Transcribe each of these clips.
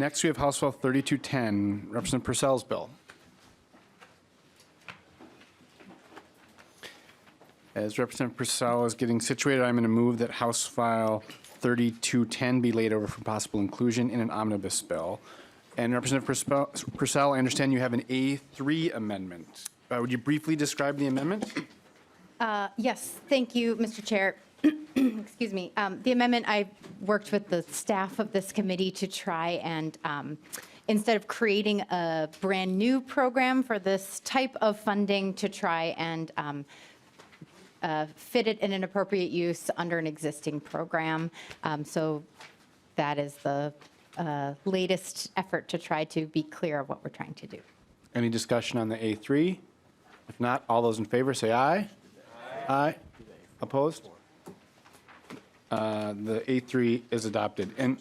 Next, we have House File 3210, Representative Purcell's bill. As Representative Purcell is getting situated, I'm going to move that House File 3210 be laid over for possible inclusion in an omnibus bill. And Representative Purcell, I understand you have an A3 amendment. Would you briefly describe the amendment? Yes, thank you, Mr. Chair. Excuse me. The amendment, I worked with the staff of this committee to try and, instead of creating a brand new program for this type of funding, to try and fit it in an appropriate use under an existing program. So that is the latest effort to try to be clear of what we're trying to do. Any discussion on the A3? If not, all those in favor say aye. Aye. Opposed? The A3 is adopted. And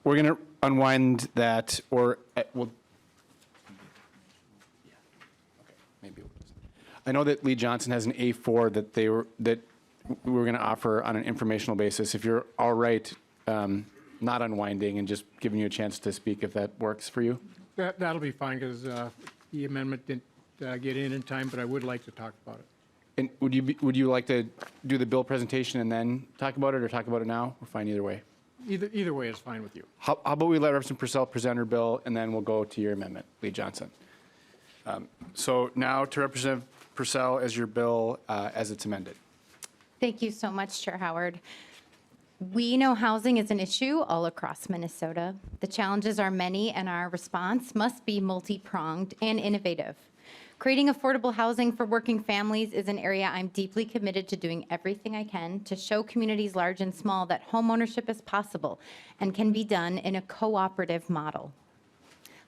we're going to unwind that, or we'll. Maybe it was. I know that Lee Johnson has an A4 that we were going to offer on an informational basis. If you're all right, not unwinding and just giving you a chance to speak, if that works for you. That'll be fine, because the amendment didn't get in time, but I would like to talk about it. And would you like to do the bill presentation and then talk about it, or talk about it now? We're fine either way. Either way is fine with you. How about we let Representative Purcell present her bill, and then we'll go to your amendment, Lee Johnson. So now to Representative Purcell as your bill as it's amended. Thank you so much, Chair Howard. We know housing is an issue all across Minnesota. The challenges are many, and our response must be multi-pronged and innovative. Creating affordable housing for working families is an area I'm deeply committed to doing everything I can to show communities large and small that homeownership is possible and can be done in a cooperative model.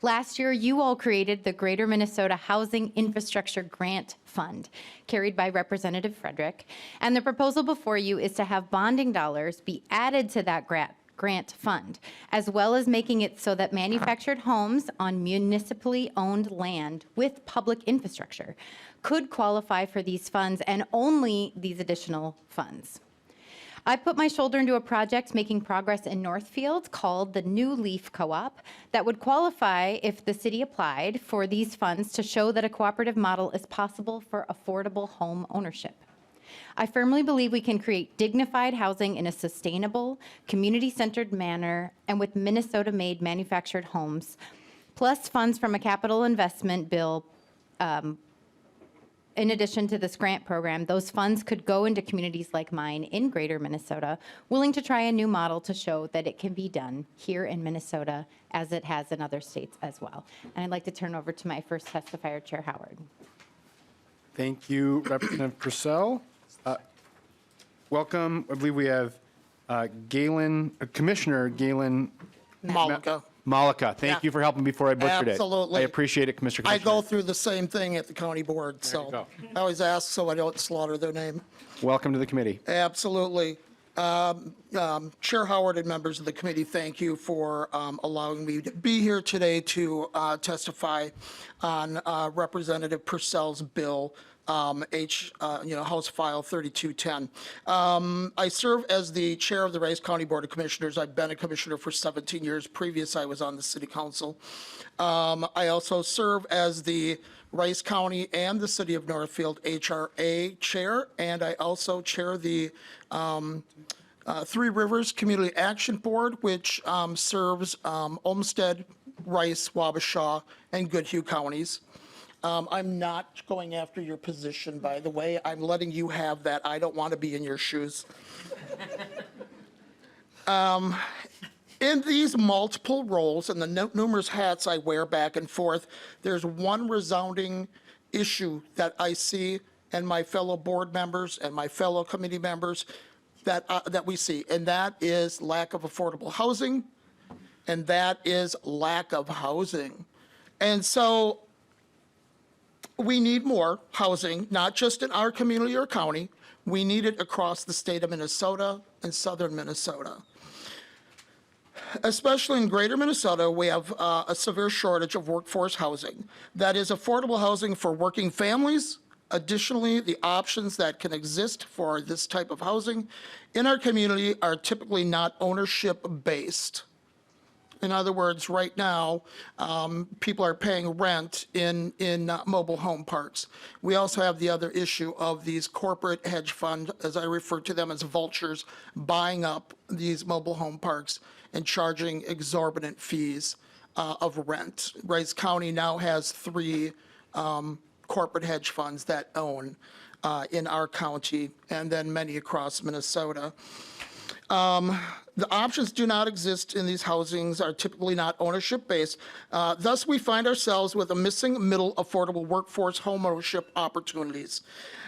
Last year, you all created the Greater Minnesota Housing Infrastructure Grant Fund, carried by Representative Frederick, and the proposal before you is to have bonding dollars be added to that grant fund, as well as making it so that manufactured homes on municipally owned land with public infrastructure could qualify for these funds and only these additional funds. I put my shoulder into a project making progress in Northfield called the New Leaf Co-op that would qualify if the city applied for these funds to show that a cooperative model is possible for affordable home ownership. I firmly believe we can create dignified housing in a sustainable, community-centered manner and with Minnesota-made manufactured homes, plus funds from a capital investment bill. In addition to this grant program, those funds could go into communities like mine in Greater Minnesota, willing to try a new model to show that it can be done here in Minnesota as it has in other states as well. And I'd like to turn over to my first testifier, Chair Howard. Thank you, Representative Purcell. Welcome. I believe we have Commissioner Galen Malika. Thank you for helping before I butchered it. Absolutely. I appreciate it, Commissioner. I go through the same thing at the county board, so I always ask so I don't slaughter their name. Welcome to the committee. Absolutely. Chair Howard and members of the committee, thank you for allowing me to be here today to testify on Representative Purcell's bill, House File 3210. I serve as the chair of the Rice County Board of Commissioners. I've been a commissioner for 17 years. Previous, I was on the city council. I also serve as the Rice County and the City of Northfield HRA chair, and I also chair the Three Rivers Community Action Board, which serves Olmsted, Rice, Wabasha, and Goodhue counties. I'm not going after your position, by the way. I'm letting you have that. I don't want to be in your shoes. In these multiple roles and the numerous hats I wear back and forth, there's one resounding issue that I see and my fellow board members and my fellow committee members that we see, and that is lack of affordable housing, and that is lack of housing. And so we need more housing, not just in our community or county. We need it across the state of Minnesota and southern Minnesota. Especially in greater Minnesota, we have a severe shortage of workforce housing. That is affordable housing for working families. Additionally, the options that can exist for this type of housing in our community are typically not ownership-based. In other words, right now, people are paying rent in mobile home parks. We also have the other issue of these corporate hedge fund, as I refer to them as vultures, buying up these mobile home parks and charging exorbitant fees of rent. Rice County now has 3 corporate hedge funds that own in our county, and then many across Minnesota. The options do not exist in these housings, are typically not ownership-based. Thus, we find ourselves with a missing middle affordable workforce homeownership opportunities.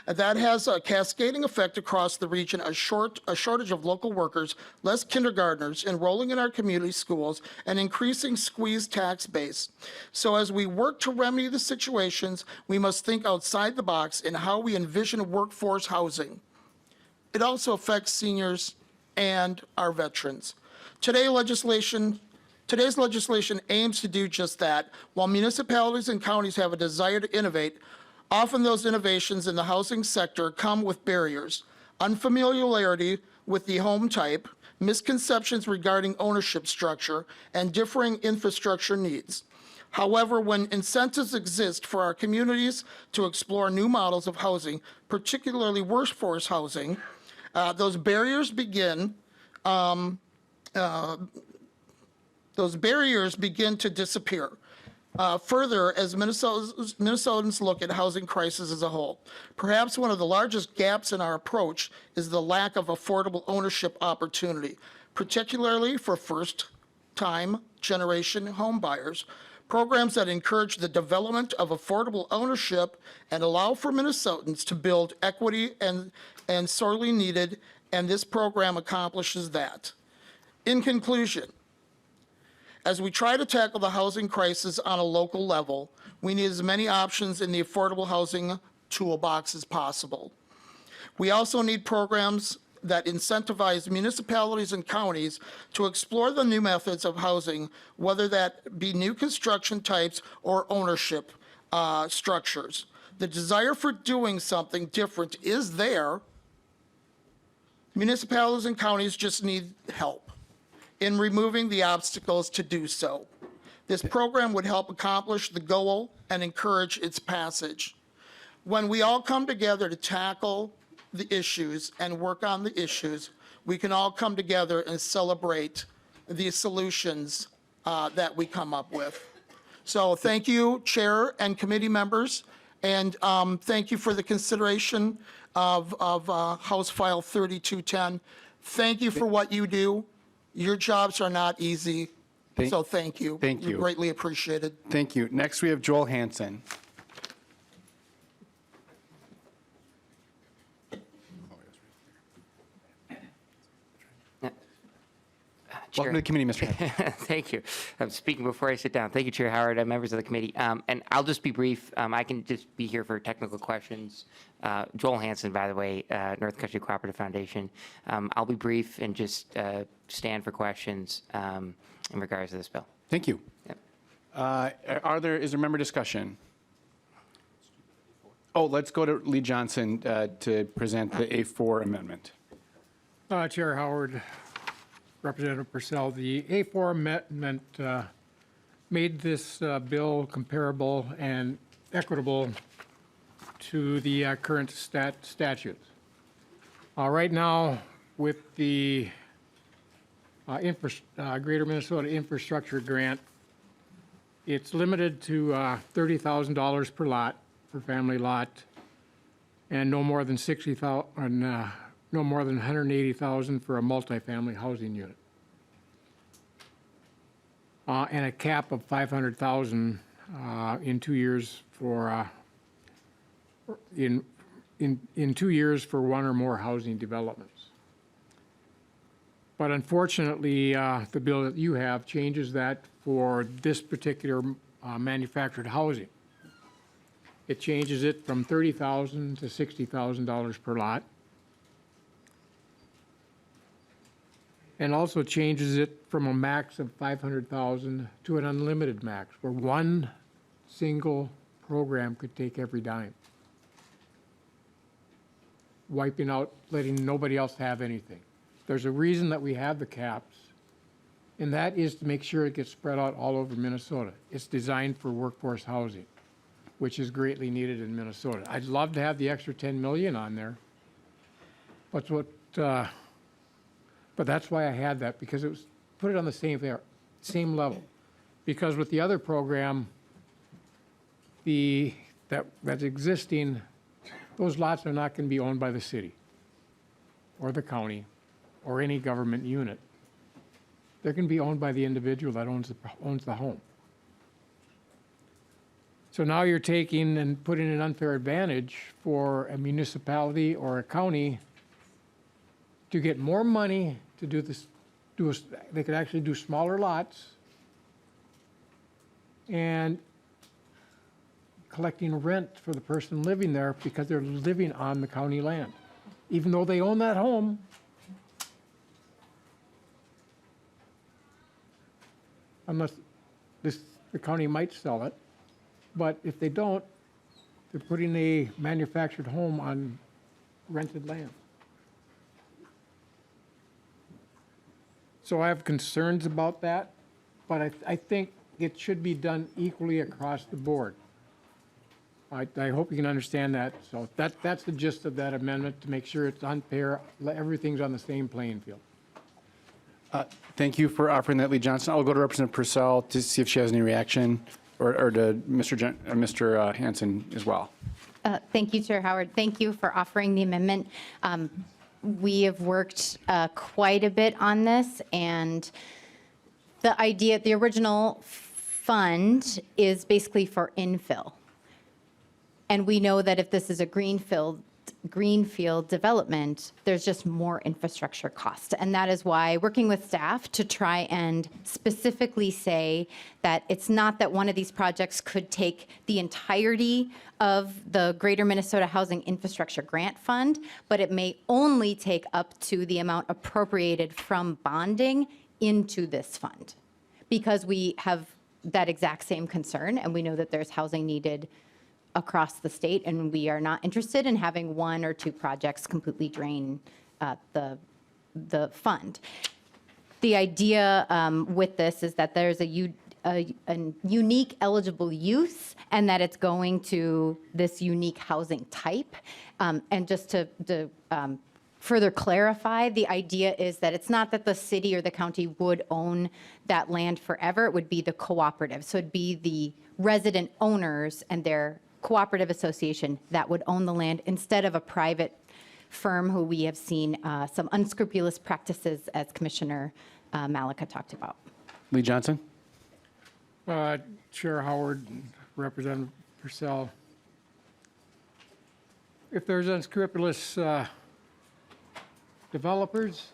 That has a cascading effect across the region, a shortage of local workers, less kindergartners enrolling in our community schools, and increasing squeezed tax base. So as we work to remedy the situations, we must think outside the box in how we envision workforce housing. It also affects seniors and our veterans. Today's legislation aims to do just that. While municipalities and counties have a desire to innovate, often those innovations in the housing sector come with barriers, unfamiliarity with the home type, misconceptions regarding ownership structure, and differing infrastructure needs. However, when incentives exist for our communities to explore new models of housing, particularly workforce housing, those barriers begin to disappear. Further, as Minnesotans look at housing crisis as a whole, perhaps one of the largest gaps in our approach is the lack of affordable ownership opportunity, particularly for first-time generation home buyers. Programs that encourage the development of affordable ownership and allow for Minnesotans to build equity and sorely needed, and this program accomplishes that. In conclusion, as we try to tackle the housing crisis on a local level, we need as many options in the affordable housing toolbox as possible. We also need programs that incentivize municipalities and counties to explore the new methods of housing, whether that be new construction types or ownership structures. The desire for doing something different is there. Municipalities and counties just need help in removing the obstacles to do so. This program would help accomplish the goal and encourage its passage. When we all come together to tackle the issues and work on the issues, we can all come together and celebrate the solutions that we come up with. So thank you, Chair and committee members, and thank you for the consideration of House File 3210. Thank you for what you do. Your jobs are not easy, so thank you. Thank you. You're greatly appreciated. Thank you. Next, we have Joel Hansen. Welcome to the committee, Mr. Hansen. Thank you. I'm speaking before I sit down. Thank you, Chair Howard, members of the committee. And I'll just be brief. I can just be here for technical questions. Joel Hansen, by the way, North Country Cooperative Foundation. I'll be brief and just stand for questions in regards to this bill. Thank you. Yep. Is there member discussion? Oh, let's go to Lee Johnson to present the A4 amendment. Chair Howard, Representative Purcell, the A4 amendment made this bill comparable and equitable to the current statutes. Right now, with the Greater Minnesota Infrastructure Grant, it's limited to $30,000 per lot, per family lot, and no more than no more than $180,000 for a multifamily housing unit, and a cap of $500,000 in 2 years for in 2 years for one or more housing developments. But unfortunately, the bill that you have changes that for this particular manufactured housing. It changes it from $30,000 to $60,000 per lot. and also changes it from a max of 500,000 to an unlimited max, where one single program could take every dime, wiping out, letting nobody else have anything. There's a reason that we have the caps, and that is to make sure it gets spread out all over Minnesota. It's designed for workforce housing, which is greatly needed in Minnesota. I'd love to have the extra 10 million on there, but that's why I had that, because it was, put it on the same level. Because with the other program, that's existing, those lots are not going to be owned by the city or the county or any government unit. They're going to be owned by the individual that owns the home. So now you're taking and putting an unfair advantage for a municipality or a county to get more money to do this. They could actually do smaller lots and collecting rent for the person living there because they're living on the county land. Even though they own that home, unless the county might sell it, but if they don't, they're putting a manufactured home on rented land. So I have concerns about that, but I think it should be done equally across the board. I hope you can understand that. So that's the gist of that amendment, to make sure it's unfair, everything's on the same playing field. Thank you for offering that, Lee Johnson. I'll go to Representative Purcell to see if she has any reaction, or to Mr. Hanson as well. Thank you, Chair Howard. Thank you for offering the amendment. We have worked quite a bit on this, and the original fund is basically for infill. And we know that if this is a greenfield development, there's just more infrastructure cost. And that is why working with staff to try and specifically say that it's not that one of these projects could take the entirety of the Greater Minnesota Housing Infrastructure Grant Fund, but it may only take up to the amount appropriated from bonding into this fund. Because we have that exact same concern, and we know that there's housing needed across the state, and we are not interested in having one or two projects completely drain the fund. The idea with this is that there's a unique eligible use, and that it's going to this unique housing type. And just to further clarify, the idea is that it's not that the city or the county would own that land forever. It would be the cooperative. So it'd be the resident owners and their cooperative association that would own the land, instead of a private firm who we have seen some unscrupulous practices, as Commissioner Malika talked about. Lee Johnson? Chair Howard, Representative Purcell, if there's unscrupulous developers,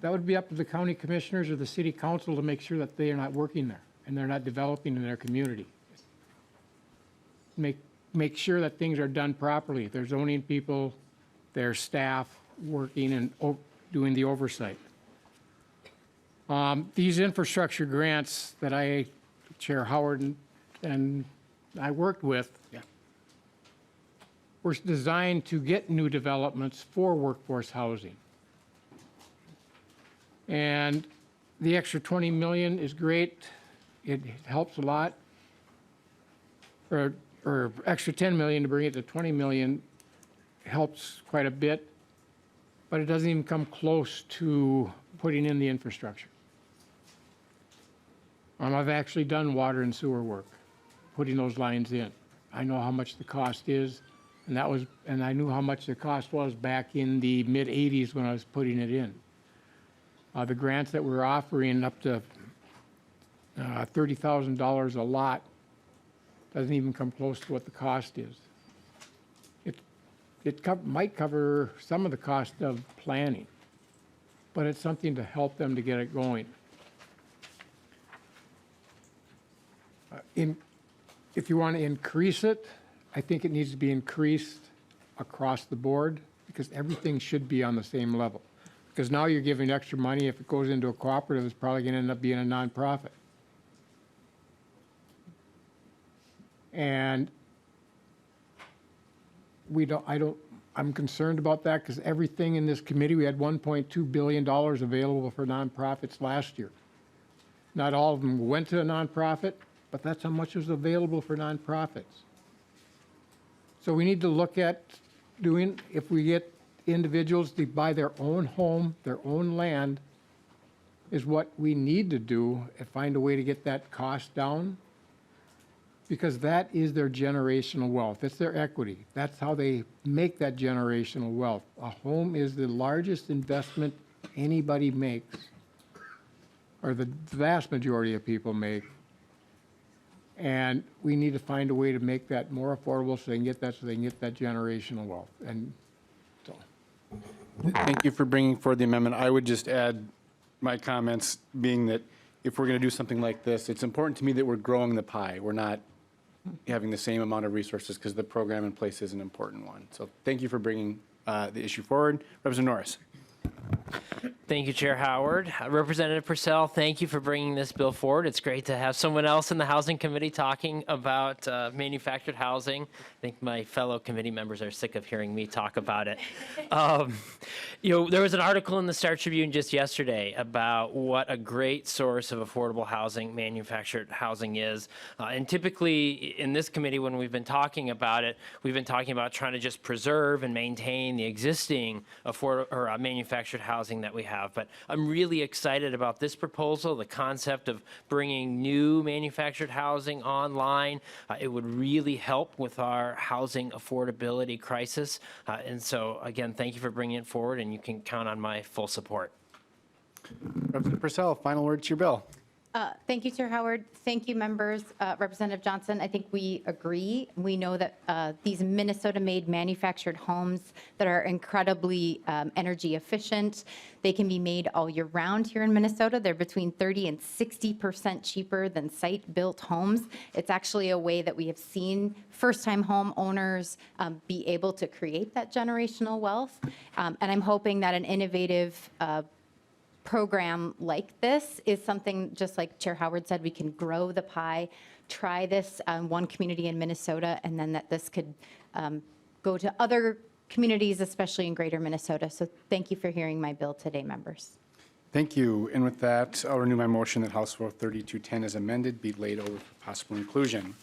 that would be up to the county commissioners or the city council to make sure that they are not working there and they're not developing in their community. Make sure that things are done properly. There's zoning people, their staff working and doing the oversight. These infrastructure grants that Chair Howard and I worked with, were designed to get new developments for workforce housing. And the extra 20 million is great. It helps a lot. Or extra 10 million to bring it to 20 million helps quite a bit, but it doesn't even come close to putting in the infrastructure. I've actually done water and sewer work, putting those lines in. I know how much the cost is, and I knew how much the cost was back in the mid-'80s when I was putting it in. The grants that we're offering up to $30,000 a lot doesn't even come close to what the cost is. It might cover some of the cost of planning, but it's something to help them to get it going. If you want to increase it, I think it needs to be increased across the board, because everything should be on the same level. Because now you're giving extra money. If it goes into a cooperative, it's probably going to end up being a nonprofit. And I'm concerned about that because everything in this committee, we had $1.2 billion available for nonprofits last year. Not all of them went to a nonprofit, but that's how much was available for nonprofits. So we need to look at if we get individuals to buy their own home, their own land, is what we need to do and find a way to get that cost down. Because that is their generational wealth. It's their equity. That's how they make that generational wealth. A home is the largest investment anybody makes, or the vast majority of people make. And we need to find a way to make that more affordable so they can get that generational wealth. And so, Thank you for bringing forward the amendment. I would just add my comments being that if we're going to do something like this, it's important to me that we're growing the pie. We're not having the same amount of resources because the program in place is an important one. So thank you for bringing the issue forward. Representative Norris. Thank you, Chair Howard. Representative Purcell, thank you for bringing this bill forward. It's great to have someone else in the Housing Committee talking about manufactured housing. I think my fellow committee members are sick of hearing me talk about it. There was an article in the Star Tribune just yesterday about what a great source of affordable housing manufactured housing is. And typically in this committee, when we've been talking about it, we've been talking about trying to just preserve and maintain the existing manufactured housing that we have. But I'm really excited about this proposal, the concept of bringing new manufactured housing online. It would really help with our housing affordability crisis. And so, again, thank you for bringing it forward, and you can count on my full support. Representative Purcell, final word to your bill. Thank you, Chair Howard. Thank you, members. Representative Johnson, I think we agree. We know that these Minnesota-made manufactured homes that are incredibly energy efficient, they can be made all year round here in Minnesota. They're between 30 and 60% cheaper than site-built homes. It's actually a way that we have seen first-time home owners be able to create that generational wealth. And I'm hoping that an innovative program like this is something, just like Chair Howard said, we can grow the pie, try this one community in Minnesota, and then that this could go to other communities, especially in greater Minnesota. So thank you for hearing my bill today, members. Thank you. And with that, I'll renew my motion that House Bill 3210 as amended be laid over for possible inclusion.